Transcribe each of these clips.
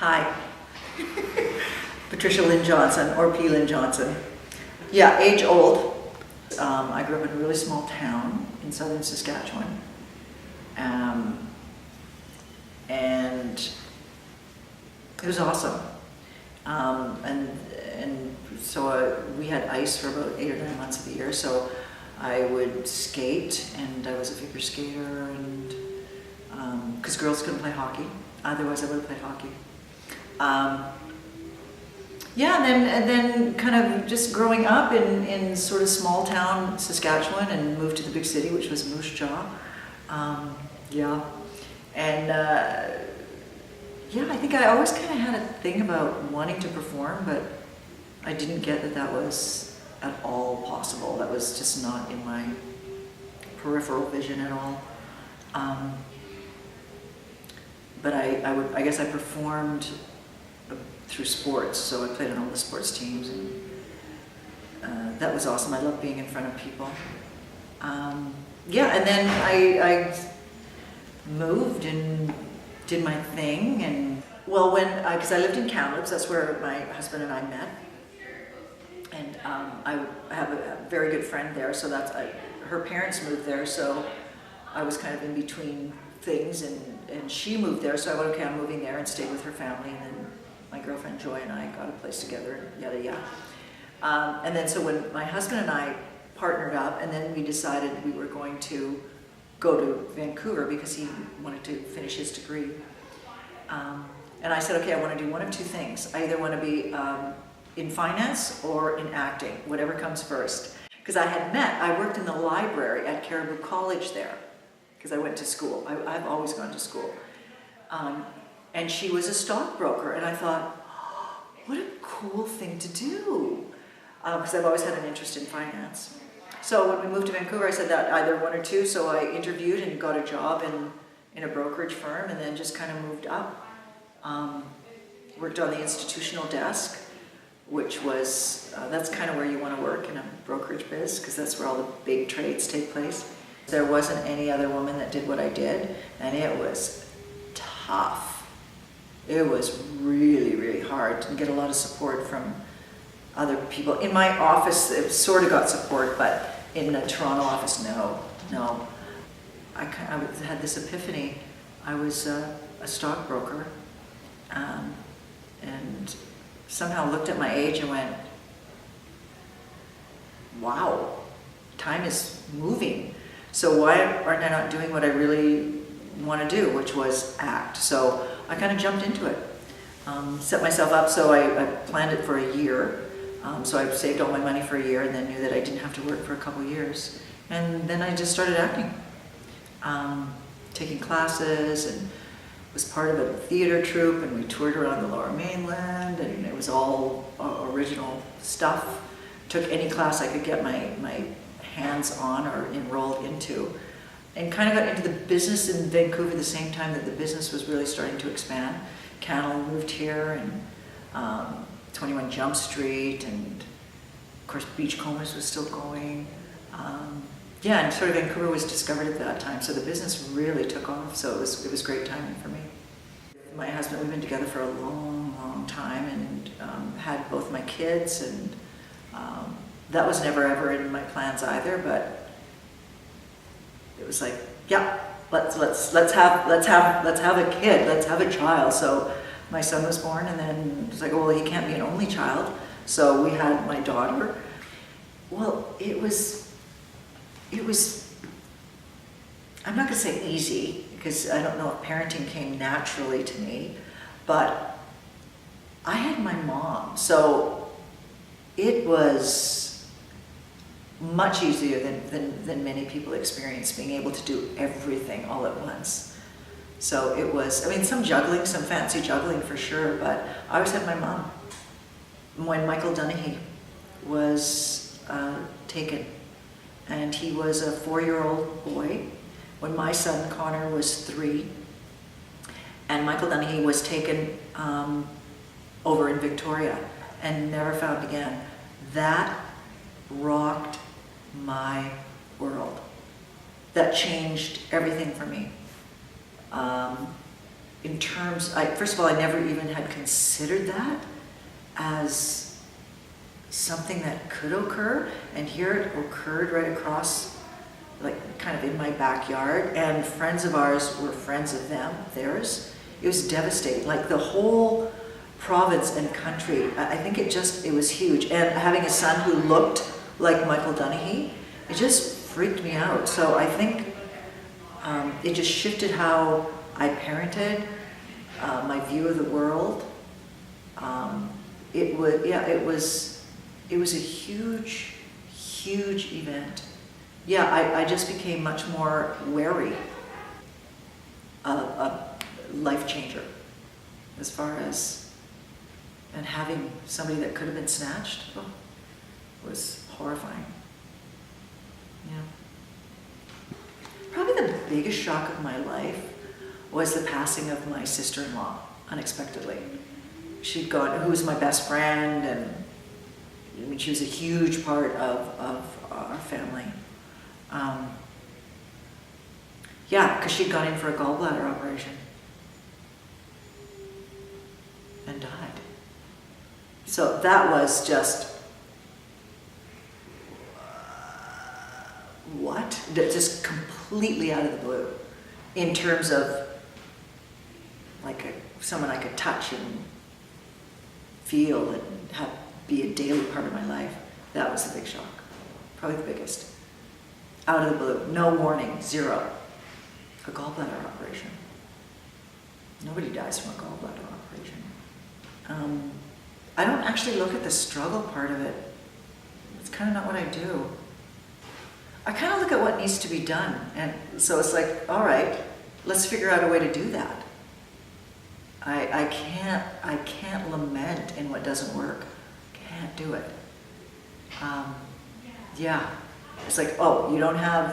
Hi. Patricia Lynn Johnson, or P. Lynn Johnson. Yeah, age old. I grew up in a really small town in southern Saskatchewan. And it was awesome. And so we had ice for about 8 or 9 months of the year, so I would skate, and I was a figure skater, and because girls couldn't play hockey, otherwise I would have played hockey. Yeah, and then kind of just growing up in sort of small town Saskatchewan, and moved to the big city, which was Moose Jaw. Yeah, and yeah, I think I always kind of had a thing about wanting to perform, but I didn't get that that was at all possible. That was just not in my peripheral vision at all. But I guess I performed through sports, so I played on all the sports teams, and that was awesome. I loved being in front of people. Yeah, and then I moved and did my thing, and well, because I lived in Kamloops, that's where my husband and I met, and I have a very good friend there, so her parents moved there, so I was kind of in between things, and she moved there, so I went, okay, I'm moving there, and stayed with her family, and then my girlfriend Joy and I got a place together, yada yada. And then so when my husband and I partnered up, and then we decided we were going to go to Vancouver because he wanted to finish his degree. And I said, okay, I want to do one of two things. I either want to be in finance or in acting, whatever comes first. Because I worked in the library at Caribou College there, because I went to school. I've always gone to school. And she was a stockbroker, and I thought, oh, what a cool thing to do, because I've always had an interest in finance. So when we moved to Vancouver, I said that either one or two, so I interviewed and got a job in a brokerage firm, and then just kind of moved up. Worked on the institutional desk, which was, that's kind of where you want to work in a brokerage biz, because that's where all the big trades take place. There wasn't any other woman that did what I did, and it was tough. It was really, really hard. Didn't get a lot of support from other people. In my office, it sort of got support, but in the Toronto office, no. I had this epiphany. I was a stockbroker, and somehow looked at my age and went, wow, time is moving. So why aren't I not doing what I really want to do, which was act? So I kind of jumped into it, set myself up, so I planned it for a year. So I saved all my money for a year, and then knew that I didn't have to work for a couple years. And then I just started acting, taking classes, and was part of a theater troupe, and we toured around the Lower Mainland, and it was all original stuff. Took any class I could get my hands on or enrolled into, and kind of got into the business in Vancouver the same time that the business was really starting to expand. Cannell moved here, and 21 Jump Street, and of course Beachcombers was still going. Yeah, and sort of Vancouver was discovered at that time, so the business really took off, so it was great timing for me. My husband, we've been together for a long, long time, and had both my kids, and that was never ever in my plans either, but it was like, yeah, let's have a kid, let's have a child. So my son was born, and then it's like, well, he can't be an only child, so we had my daughter. Well, it was, I'm not going to say easy, because I don't know if parenting came naturally to me, but I had my mom, so it was much easier than many people experience, being able to do everything all at once. So it was, I mean, some juggling, some fancy juggling for sure, but I always had my mom. When Michael Dunahee was taken, and he was a 4-year-old boy, when my son Connor was 3, and Michael Dunahee was taken over in Victoria and never found again. That rocked my world. That changed everything for me. in terms, first of all, I never even had considered that as something that could occur, and here it occurred right across, like kind of in my backyard, and friends of ours were friends of theirs. It was devastating, like the whole province and country. I think it was huge. And having a son who looked like Michael Donaghy, it just freaked me out. So I think it just shifted how I parented, my view of the world. It was a huge, huge event. Yeah, I just became much more wary of a life changer as far as, and having somebody that could have been snatched was horrifying. Yeah. Probably the biggest shock of my life was the passing of my sister-in-law, unexpectedly. She'd gone, who was my best friend, and I mean, she was a huge part of our family. Yeah, because she'd gone in for a gallbladder operation and died. So that was just, what? Just completely out of the blue, in terms of like someone I could touch and feel and have be a daily part of my life. That was a big shock, probably the biggest. Out of the blue, no warning, zero. A gallbladder operation. Nobody dies from a gallbladder operation. I don't actually look at the struggle part of it. It's kind of not what I do. I kind of look at what needs to be done, and so it's like, all right, let's figure out a way to do that. I can't lament in what doesn't work. Can't do it. Yeah, it's like, oh, you don't have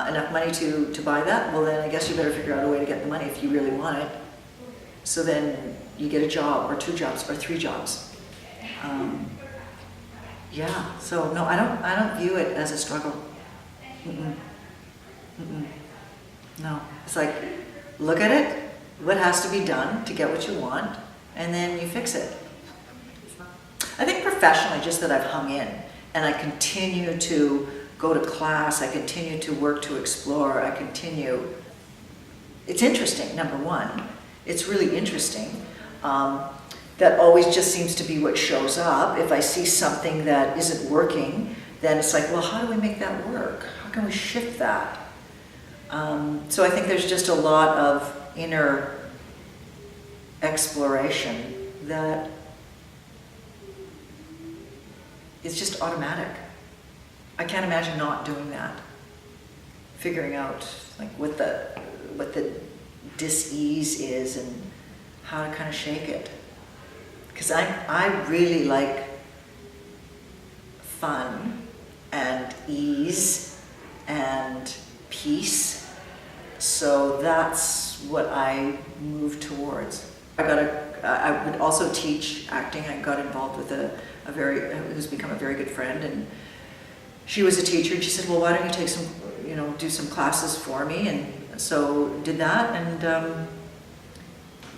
enough money to buy that? Well, then I guess you better figure out a way to get the money if you really want it. So then you get a job, or 2 jobs, or 3 jobs. Yeah, so no, I don't view it as a struggle. Mm-mm. Mm-mm. No, it's like, look at it, what has to be done to get what you want, and then you fix it. I think professionally, just that I've hung in, and I continue to go to class, I continue to work to explore, it's interesting, number one. It's really interesting. That always just seems to be what shows up. If I see something that isn't working, then it's like, well, how do we make that work? How can we shift that? So I think there's just a lot of inner exploration that is just automatic. I can't imagine not doing that. Figuring out like what the dis-ease is and how to kind of shake it. Because I really like fun and ease and peace. So that's what I move towards. I would also teach acting. I got involved with who's become a very good friend, and she was a teacher, and she said, well, why don't you take some, do some classes for me? And so did that, and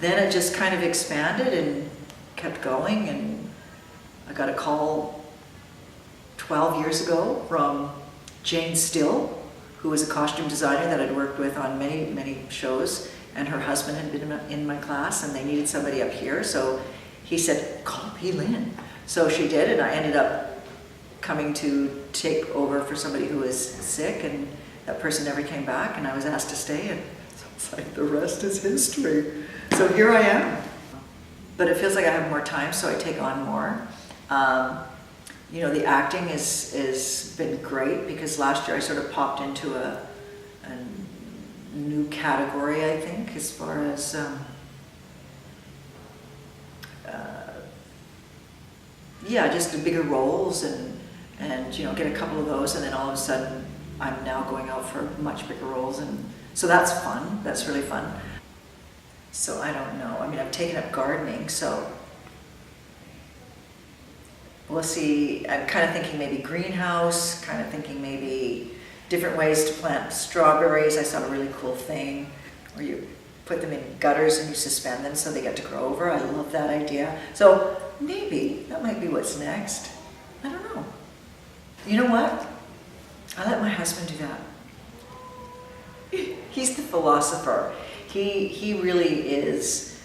then it just kind of expanded and kept going, and I got a call 12 years ago from Jane Still, who was a costume designer that I'd worked with on many, many shows, and her husband had been in my class, and they needed somebody up here, so he said, call P. Lynn. So she did, and I ended up coming to take over for somebody who was sick, and that person never came back, and I was asked to stay, and so it's like the rest is history. So here I am. But it feels like I have more time, so I take on more. The acting is been great, because last year I sort of popped into a new category, I think, as far as just the bigger roles and get a couple of those, and then all of a sudden I'm now going out for much bigger roles, and so that's fun. That's really fun. So I don't know. I mean, I've taken up gardening, so we'll see. I'm kind of thinking maybe greenhouse, kind of thinking maybe different ways to plant strawberries. I saw a really cool thing where you put them in gutters and you suspend them so they get to grow over. I love that idea. So maybe that might be what's next. I don't know. You know what? I let my husband do that. He's the philosopher. He really is.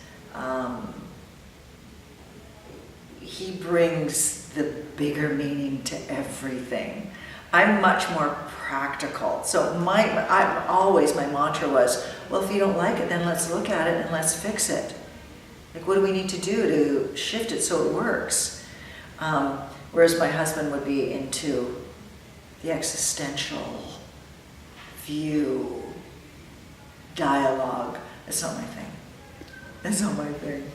He brings the bigger meaning to everything. I'm much more practical. So my mantra was, well, if you don't like it, then let's look at it and let's fix it. Like, what do we need to do to shift it so it works? Whereas my husband would be into the existential view, dialogue. That's not my thing. That's not my thing.